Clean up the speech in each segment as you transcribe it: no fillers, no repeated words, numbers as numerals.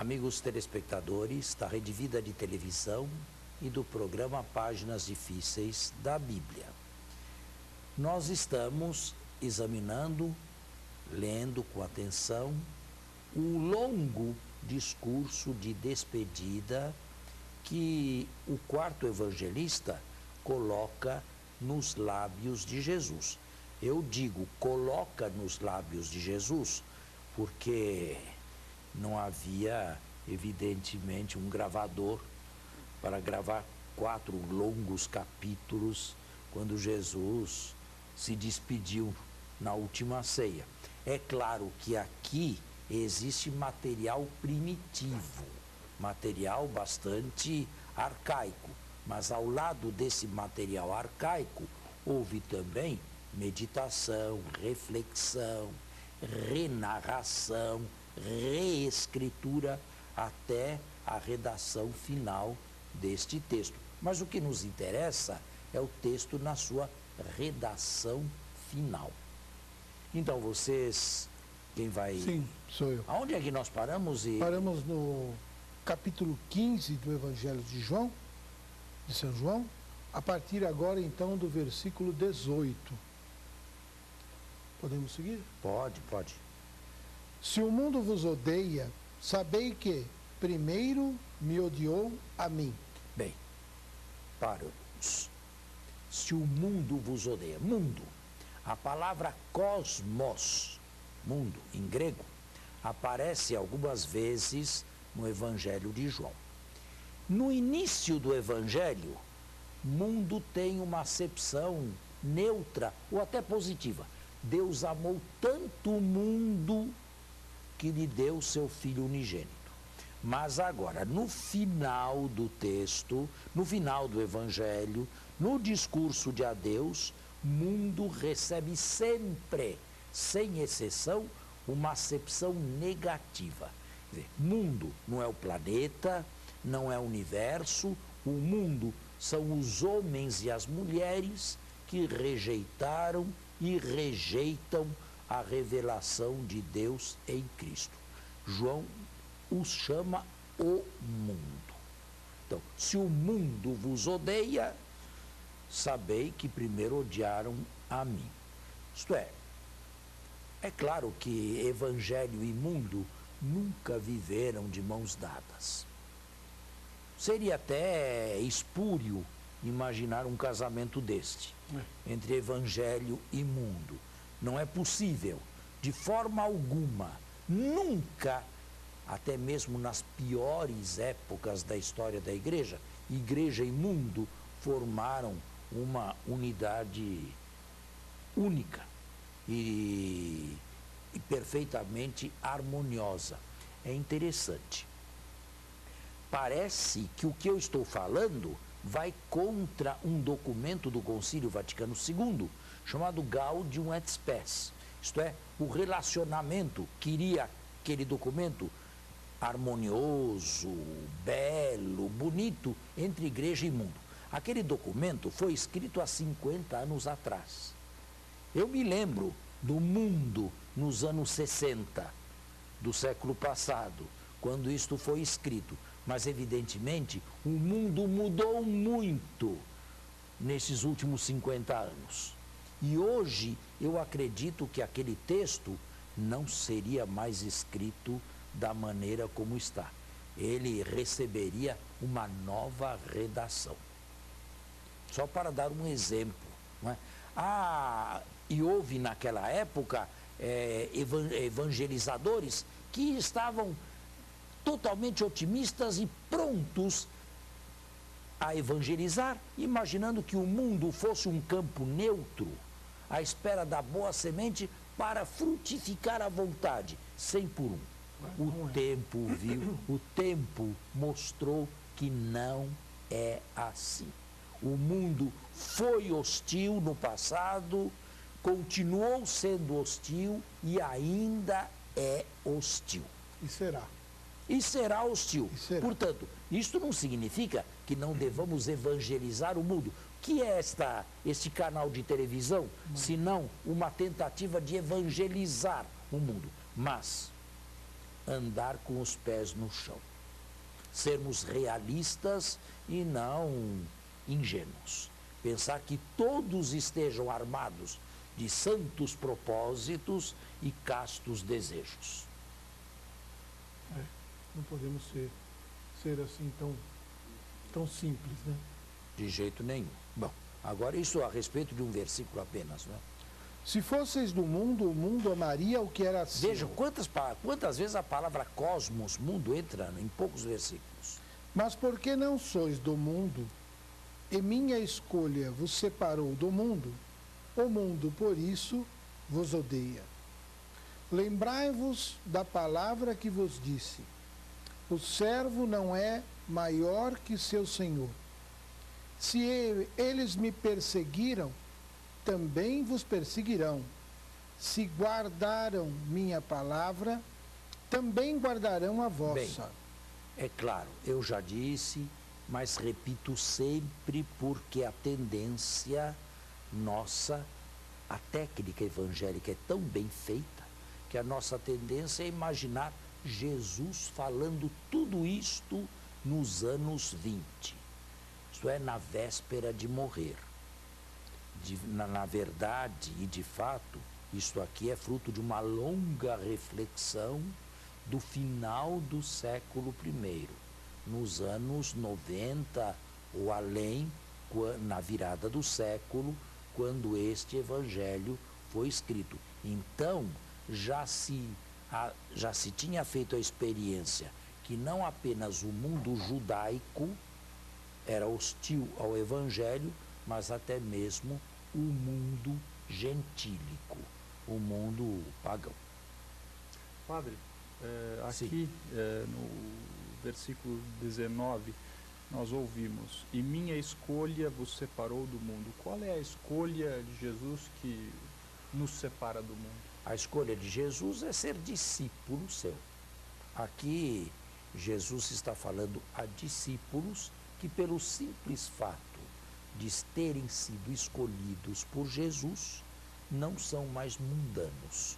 amigos telespectadores da Rede Vida de Televisão e do programa Páginas Difíceis da Bíblia. Nós estamos examinando, lendo com atenção, o longo discurso de despedida que o quarto evangelista coloca nos lábios de Jesus. Eu digo coloca nos lábios de Jesus porque não havia, evidentemente, um gravador para gravar 4 longos capítulos quando Jesus se despediu na última ceia. É claro que aqui existe material primitivo, material bastante arcaico, mas ao lado desse material arcaico houve também meditação, reflexão, renarração, reescritura até a redação final deste texto. Mas o que nos interessa é o texto na sua redação final. Então vocês, quem vai... Sim, sou eu. Aonde é que nós paramos? Paramos no capítulo 15 do Evangelho de João, de São João, a partir agora então do versículo 18. Podemos seguir? Pode. Se o mundo vos odeia, sabei que primeiro me odiou a mim. Bem, paramos. Se o mundo vos odeia, mundo, a palavra cosmos, mundo, em grego, aparece algumas vezes no Evangelho de João. No início do Evangelho, mundo tem uma acepção neutra ou até positiva. Deus amou tanto o mundo que lhe deu seu Filho unigênito. Mas agora, no final do texto, no final do Evangelho, no discurso de adeus, mundo recebe sempre, sem exceção, uma acepção negativa. Quer dizer, mundo não é o planeta, não é o universo, o mundo são os homens e as mulheres que rejeitaram e rejeitam a revelação de Deus em Cristo. João os chama o mundo. Então, se o mundo vos odeia, sabei que primeiro odiaram a mim. Isto é claro que evangelho e mundo nunca viveram de mãos dadas. Seria até espúrio imaginar um casamento deste, entre evangelho e mundo. Não é possível, de forma alguma, nunca, até mesmo nas piores épocas da história da igreja e mundo formaram uma unidade única e perfeitamente harmoniosa. É interessante. Parece que o que eu estou falando vai contra um documento do Concílio Vaticano II, chamado Gaudium et Spes. Isto é, o relacionamento, queria aquele documento harmonioso, belo, bonito, entre igreja e mundo. Aquele documento foi escrito há 50 anos atrás. Eu me lembro do mundo nos anos 60 do século passado, quando isto foi escrito. Mas, evidentemente, o mundo mudou muito nesses últimos 50 anos. E hoje eu acredito que aquele texto não seria mais escrito da maneira como está. Ele receberia uma nova redação. Só para dar um exemplo, não é? E houve naquela época evangelizadores que estavam totalmente otimistas e prontos a evangelizar, imaginando que o mundo fosse um campo neutro, à espera da boa semente para frutificar à vontade, 100 por 1. O tempo viu, o tempo mostrou que não é assim. O mundo foi hostil no passado, continuou sendo hostil e ainda é hostil. E será. E será hostil. E será. Portanto, isto não significa que não devamos evangelizar o mundo. O que é este canal de televisão, senão uma tentativa de evangelizar o mundo? Mas andar com os pés no chão. Sermos realistas e não ingênuos. Pensar que todos estejam armados de santos propósitos e castos desejos. Não podemos ser assim tão simples, né? De jeito nenhum. Bom, agora isso a respeito de um versículo apenas, né? Se fosseis do mundo, o mundo amaria o que era seu. Veja quantas vezes a palavra cosmos, mundo, entra em poucos versículos. Mas porque não sois do mundo, e minha escolha vos separou do mundo, o mundo, por isso, vos odeia. Lembrai-vos da palavra que vos disse: o servo não é maior que seu senhor. Se eles me perseguiram, também vos perseguirão. Se guardaram minha palavra, também guardarão a vossa. Bem, é claro, eu já disse, mas repito sempre, porque a tendência nossa, a técnica evangélica é tão bem feita, que a nossa tendência é imaginar Jesus falando tudo isto nos anos 20. Isto é, na véspera de morrer. Na verdade e de fato, isto aqui é fruto de uma longa reflexão do final do século I, nos anos 90 ou além, na virada do século, quando este evangelho foi escrito. Então, já se tinha feito a experiência que não apenas o mundo judaico era hostil ao evangelho, mas até mesmo o mundo gentílico, o mundo pagão. Padre, aqui no versículo 19, nós ouvimos: e minha escolha vos separou do mundo. Qual é a escolha de Jesus que nos separa do mundo? A escolha de Jesus é ser discípulo seu. Aqui, Jesus está falando a discípulos que, pelo simples fato de terem sido escolhidos por Jesus, não são mais mundanos.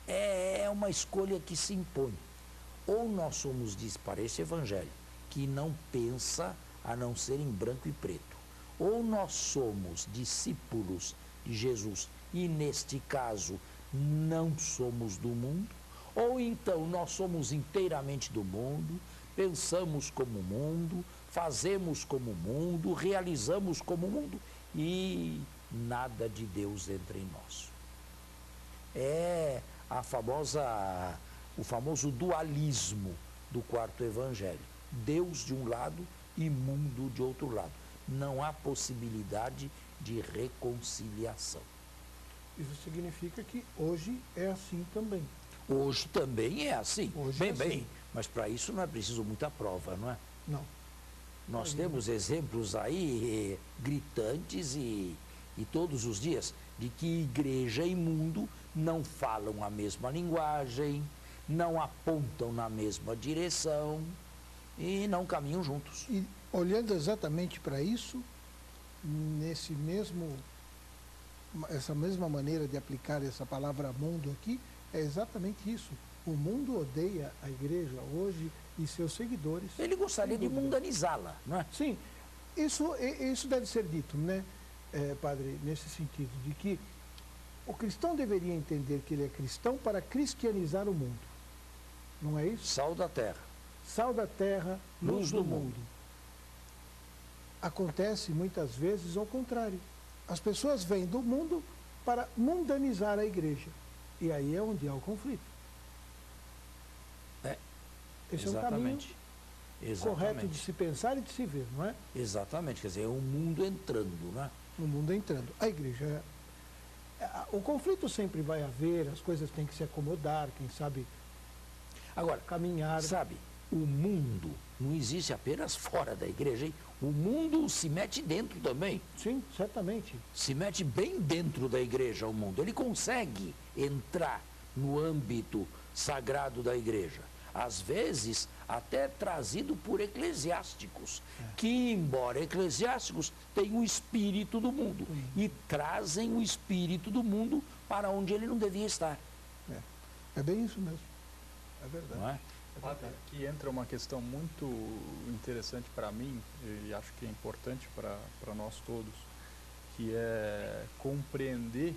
É uma escolha que se impõe. Ou nós somos, diz para esse evangelho, que não pensa a não ser em branco e preto. Ou nós somos discípulos de Jesus e, neste caso, não somos do mundo, ou então nós somos inteiramente do mundo, pensamos como o mundo, fazemos como o mundo, realizamos como o mundo e nada de Deus entra em nós. É o famoso dualismo do quarto evangelho. Deus de um lado e mundo de outro lado. Não há possibilidade de reconciliação. Isso significa que hoje é assim também. Hoje também é assim. Hoje bem, é assim. bem, mas para isso não é preciso muita prova, não é? Não. Nós temos exemplos aí gritantes e todos os dias de que igreja e mundo não falam a mesma linguagem, não apontam na mesma direção e não caminham juntos. E olhando exatamente para isso, essa mesma maneira de aplicar essa palavra mundo aqui, é exatamente isso. O mundo odeia a igreja hoje e seus seguidores. Ele gostaria de mundanizá-la, não é? Sim, isso deve ser dito, né, padre, nesse sentido, de que o cristão deveria entender que ele é cristão para cristianizar o mundo. Não é isso? Sal da terra. Sal da terra, luz do mundo. Acontece muitas vezes ao contrário. As pessoas vêm do mundo para mundanizar a igreja. E aí é onde há o conflito. Esse Exatamente. é um caminho correto de se pensar e de se ver, não é? Exatamente, quer dizer, é o mundo entrando, né? O mundo entrando. A igreja... O conflito sempre vai haver, as coisas têm que se acomodar, quem sabe... Agora, caminhar. Sabe, o mundo não existe apenas fora da igreja, hein? O mundo se mete dentro também. Sim, certamente. Se mete bem dentro da igreja, o mundo. Ele consegue entrar no âmbito sagrado da igreja. Às vezes, até trazido por eclesiásticos, que, embora eclesiásticos, têm o espírito do mundo e trazem o espírito do mundo para onde ele não devia estar. É bem isso mesmo. É verdade. Não é? Padre, aqui entra uma questão muito interessante para mim, e acho que é importante para nós todos, que é compreender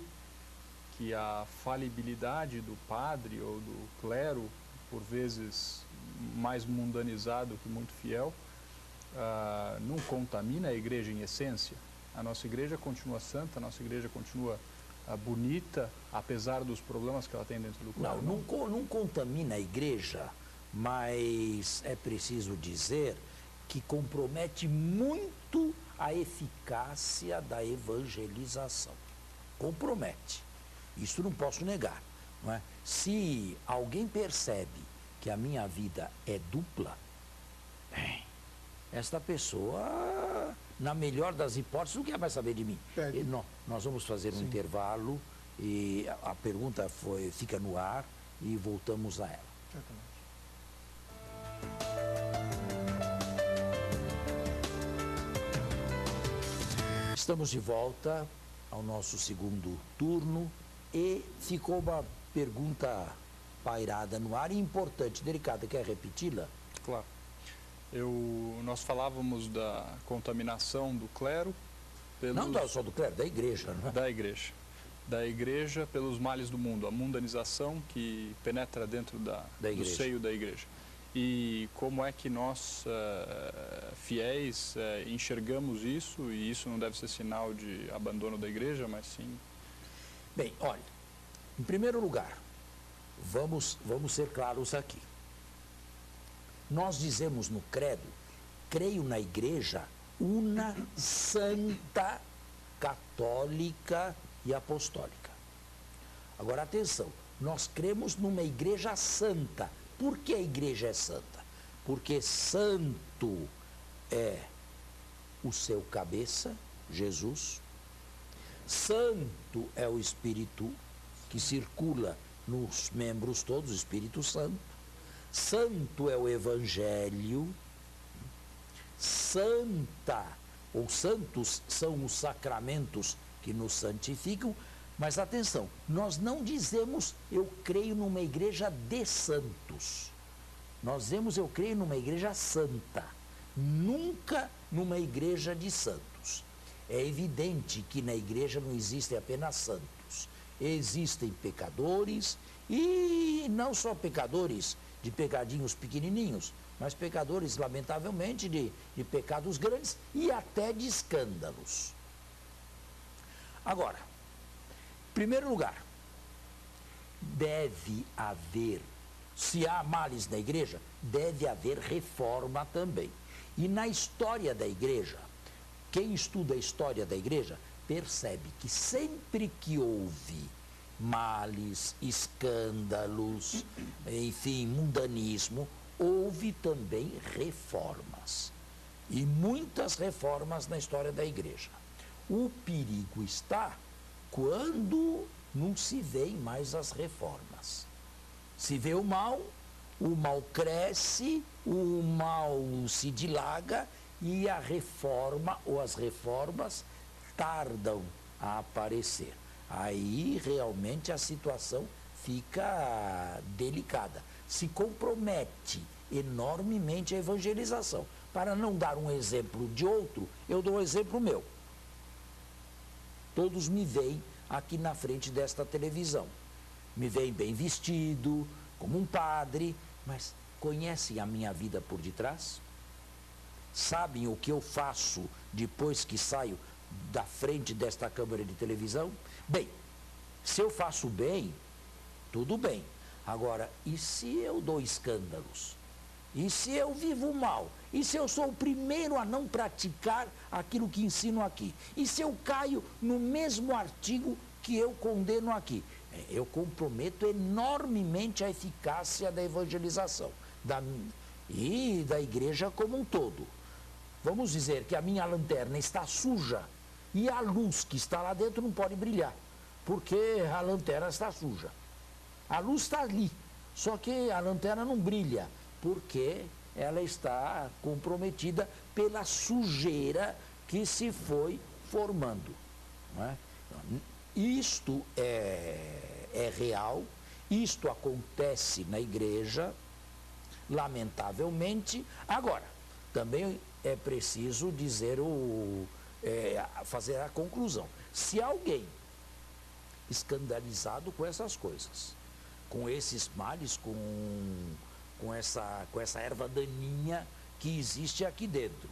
que a falibilidade do padre ou do clero, por vezes mais mundanizado que muito fiel, não contamina a igreja em essência. A nossa igreja continua santa, a nossa igreja continua bonita, apesar dos problemas que ela tem dentro do clero. Não contamina a igreja, mas é preciso dizer que compromete muito a eficácia da evangelização. Compromete. Isso não posso negar. Não é? Se alguém percebe que a minha vida é dupla, bem, esta pessoa, na melhor das hipóteses, não quer mais saber de mim. Nós vamos fazer um intervalo e a pergunta fica no ar e voltamos a ela. Certamente. Estamos de volta ao nosso segundo turno e ficou uma pergunta pairada no ar e importante, delicada. Quer repeti-la? Claro. Nós falávamos da contaminação do clero pelos... Não só do clero, da igreja, não é? Da igreja. Da igreja pelos males do mundo, a mundanização que penetra dentro do seio da igreja. E como é que nós, fiéis, enxergamos isso, e isso não deve ser sinal de abandono da igreja, mas sim... Bem, olha, em primeiro lugar, vamos ser claros aqui. Nós dizemos no credo, creio na igreja una, santa, católica e apostólica. Agora, atenção, nós cremos numa igreja santa. Por que a igreja é santa? Porque santo é o seu cabeça, Jesus. Santo é o Espírito que circula nos membros todos, o Espírito Santo. Santo é o Evangelho. Santa, ou santos são os sacramentos que nos santificam. Mas atenção, nós não dizemos eu creio numa igreja de santos. Nós dizemos eu creio numa igreja santa, nunca numa igreja de santos. É evidente que na igreja não existem apenas santos. Existem pecadores e não só pecadores de pecadinhos pequenininhos, mas pecadores, lamentavelmente, de pecados grandes e até de escândalos. Agora, em primeiro lugar, deve haver, se há males na igreja, deve haver reforma também. E na história da igreja, quem estuda a história da igreja percebe que sempre que houve males, escândalos, enfim, mundanismo, houve também reformas. E muitas reformas na história da igreja. O perigo está quando não se vêem mais as reformas. Se vê o mal cresce, o mal se dilaga e a reforma ou as reformas tardam a aparecer. Aí realmente a situação fica delicada. Se compromete enormemente a evangelização. Para não dar um exemplo de outro, eu dou um exemplo meu. Todos me veem aqui na frente desta televisão. Me veem bem vestido, como um padre, mas conhecem a minha vida por detrás? Sabem o que eu faço depois que saio da frente desta câmera de televisão? Bem, se eu faço bem, tudo bem. Agora, e se eu dou escândalos? E se eu vivo mal? E se eu sou o primeiro a não praticar aquilo que ensino aqui? E se eu caio no mesmo artigo que eu condeno aqui? Eu comprometo enormemente a eficácia da evangelização e da igreja como um todo. Vamos dizer que a minha lanterna está suja e a luz que está lá dentro não pode brilhar, porque a lanterna está suja. A luz está ali, só que a lanterna não brilha, porque ela está comprometida pela sujeira que se foi formando. Não é? Isto é real Isto acontece na igreja, lamentavelmente. Agora, também é preciso dizer fazer a conclusão. Se alguém escandalizado com essas coisas, com esses males, com essa erva daninha que existe aqui dentro,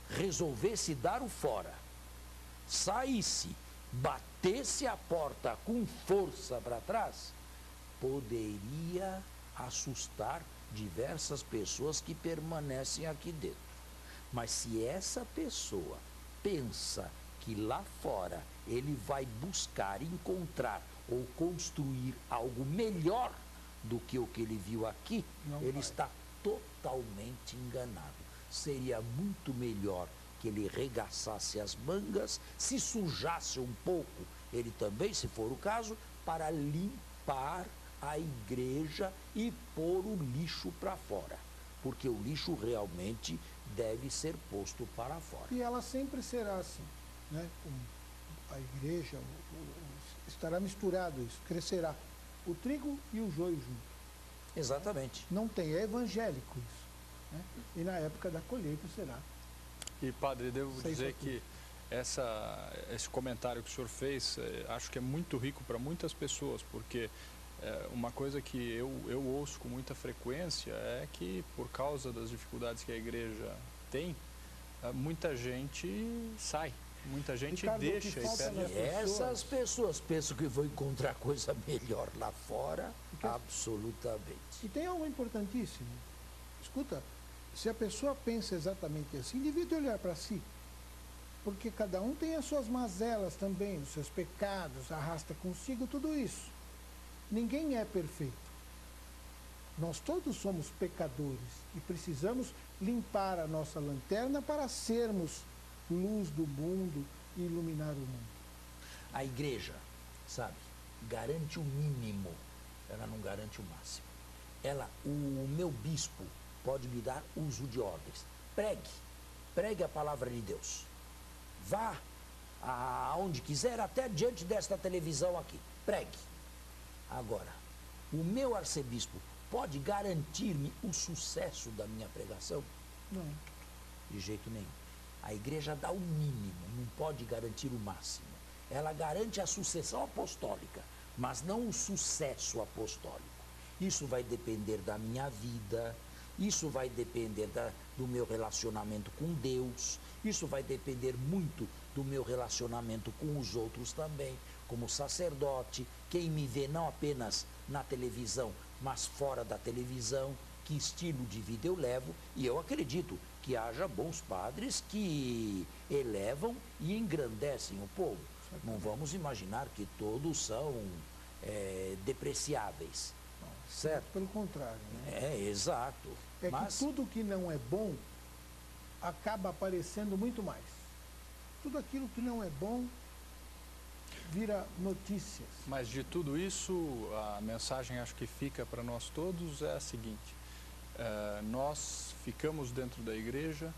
resolvesse dar o fora, saísse, batesse a porta com força para trás, poderia assustar diversas pessoas que permanecem aqui dentro. Mas se essa pessoa pensa que lá fora ele vai buscar, encontrar ou construir algo melhor do que o que ele viu aqui, ele está totalmente enganado. Seria muito melhor que ele regaçasse as mangas, se sujasse um pouco, ele também, se for o caso, para limpar a igreja e pôr o lixo para fora. Porque o lixo realmente deve ser posto para fora. E ela sempre será assim, né? A igreja estará misturado isso, crescerá o trigo e o joio junto. Exatamente. Não tem, é evangélico isso, né? E na época da colheita será. E, padre, devo dizer que esse comentário que o senhor fez, acho que é muito rico para muitas pessoas, porque uma coisa que eu ouço com muita frequência é que, por causa das dificuldades que a igreja tem, muita gente sai, muita gente Ricardo, deixa e perde. E essas pessoas pensam que vão encontrar coisa melhor lá fora, absolutamente. E tem algo importantíssimo. Escuta, se a pessoa pensa exatamente assim, devia olhar para si. Porque cada um tem as suas mazelas também, os seus pecados, arrasta consigo tudo isso. Ninguém é perfeito. Nós todos somos pecadores e precisamos limpar a nossa lanterna para sermos luz do mundo e iluminar o mundo. A igreja, sabe, garante o mínimo, ela não garante o máximo. O meu bispo pode me dar uso de ordens. Pregue a palavra de Deus. Vá aonde quiser, até diante desta televisão aqui. Pregue. Agora, o meu arcebispo pode garantir-me o sucesso da minha pregação? Não. De jeito nenhum. A igreja dá o mínimo, não pode garantir o máximo. Ela garante a sucessão apostólica, mas não o sucesso apostólico. Isso vai depender da minha vida, isso vai depender do meu relacionamento com Deus, isso vai depender muito do meu relacionamento com os outros também, como sacerdote, quem me vê não apenas na televisão, mas fora da televisão, que estilo de vida eu levo, e eu acredito que haja bons padres que elevam e engrandecem o povo. Não vamos imaginar que todos são depreciáveis, certo? Pelo contrário, né? É, exato. Que tudo que não é bom acaba aparecendo muito mais. Tudo aquilo que não é bom vira notícias. Mas de tudo isso, a mensagem acho que fica para nós todos é a seguinte: nós ficamos dentro da igreja,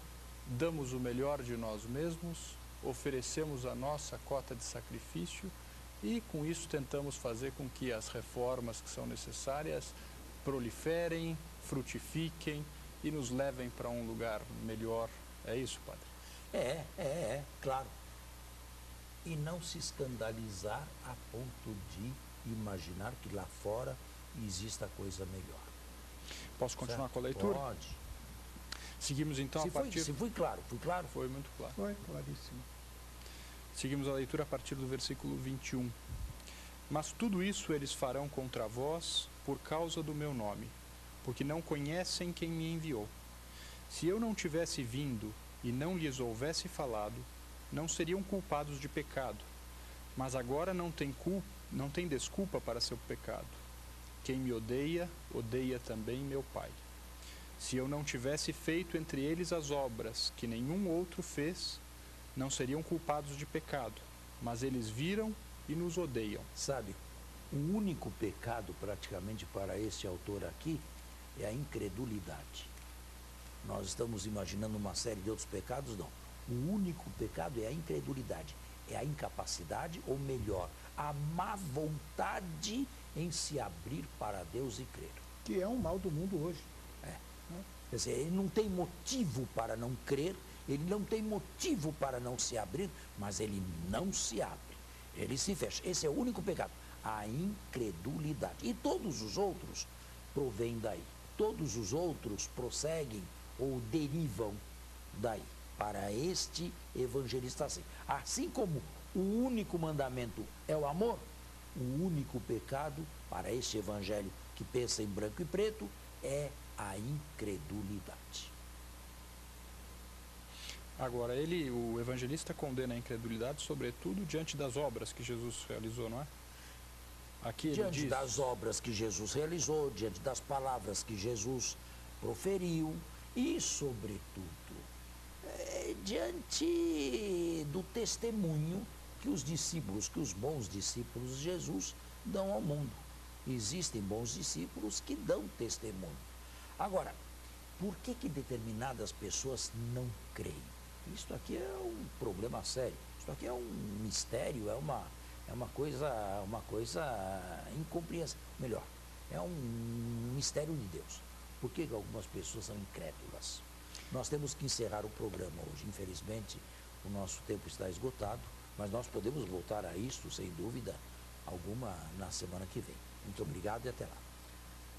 damos o melhor de nós mesmos, oferecemos a nossa cota de sacrifício e com isso tentamos fazer com que as reformas que são necessárias proliferem, frutifiquem e nos levem para um lugar melhor. É isso, padre? Claro. E não se escandalizar a ponto de imaginar que lá fora exista coisa melhor. Posso continuar certo? Com a leitura? Pode. Seguimos então a partir... Se foi claro, foi claro? Foi muito claro. Foi claríssimo. Seguimos a leitura a partir do versículo 21. Mas tudo isso eles farão contra vós por causa do meu nome, porque não conhecem quem me enviou. Se eu não tivesse vindo e não lhes houvesse falado, não seriam culpados de pecado. Mas agora não tem desculpa para seu pecado. Quem me odeia, odeia também meu Pai. Se eu não tivesse feito entre eles as obras que nenhum outro fez, não seriam culpados de pecado. Mas eles viram e nos odeiam. Sabe, o único pecado praticamente para este autor aqui é a incredulidade. Nós estamos imaginando uma série de outros pecados, não. O único pecado é a incredulidade, é a incapacidade, ou melhor, a má vontade em se abrir para Deus e crer. Que é um mal do mundo hoje. Quer dizer, ele não tem motivo para não crer, ele não tem motivo para não se abrir, mas ele não se abre, ele se fecha. Esse é o único pecado, a incredulidade. E todos os outros provêm daí. Todos os outros prosseguem ou derivam daí. Para este evangelista assim. Assim como o único mandamento é o amor, o único pecado para este evangelho que pensa em branco e preto é a incredulidade. Agora, o evangelista condena a incredulidade, sobretudo diante das obras que Jesus realizou, não é? Aqui ele Diante diz... das obras que Jesus realizou, diante das palavras que Jesus proferiu e, sobretudo, diante do testemunho que os discípulos, que os bons discípulos de Jesus dão ao mundo. Existem bons discípulos que dão testemunho. Agora, por que determinadas pessoas não creem? Isto aqui é um problema sério. Isto aqui é um mistério, é uma coisa incompreensível. Melhor, é um mistério de Deus. Por que algumas pessoas são incrédulas? Nós temos que encerrar o programa hoje. Infelizmente, o nosso tempo está esgotado, mas nós podemos voltar a isto, sem dúvida alguma, na semana que vem. Muito obrigado e até lá.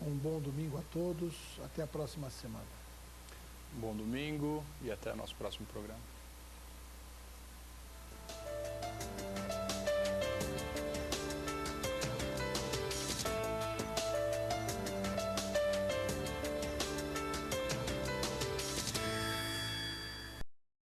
Um bom domingo a todos. Até a próxima semana. Bom domingo e até o nosso próximo programa.